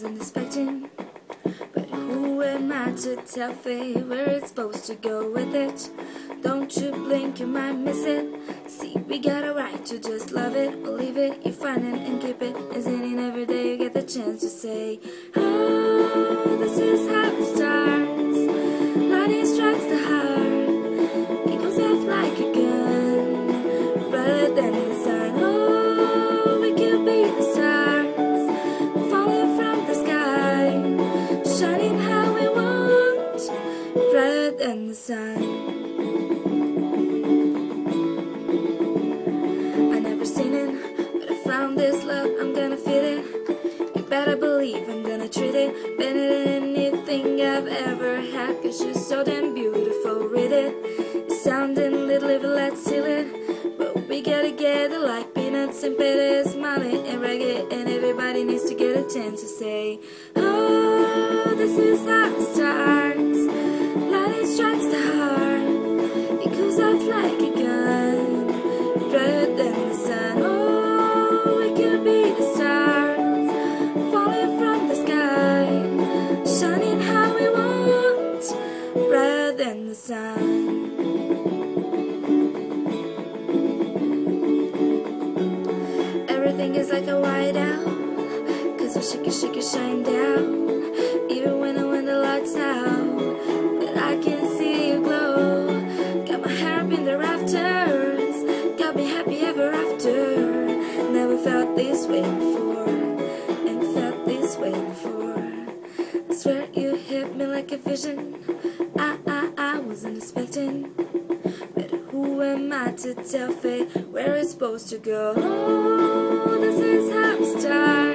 wasn't expecting, but who am I to tell fate where it's supposed to go with it? Don't you blink, you might miss it. See, we got a right to just love it or leave it. You find it and keep it. Isn't it every day you get the chance to say, oh, this is how it starts. Lightning strikes the heart. It goes off like a gun, brighter than the sun. Oh, we could be the stars, falling from the sky, shining how we want, brighter than the sun. But I found this love, I'm gonna feel it. You better believe I'm gonna treat it better than anything I've ever had. Cause you're so damn beautiful, read it. It's sounding little if let's seal it. But we get together like peanuts and petters, Molly and reggae. And everybody needs to get a chance to say, oh, this is how it starts. Lightning strikes the heart. It goes off like a gun, brighter than the sun. Oh, we could be the stars, falling from the sky, shining how we want, brighter than the sun. Everything is like a whiteout, cause we shake it, shine down. Even when the lights out, but I can see you glow. Got my hair up in the rafters, got me happy ever after. Never felt this way before, and felt this way before. I swear you hit me like a vision. I wasn't expecting, but who am I to tell fate where it's supposed to go? Oh, this is how it starts.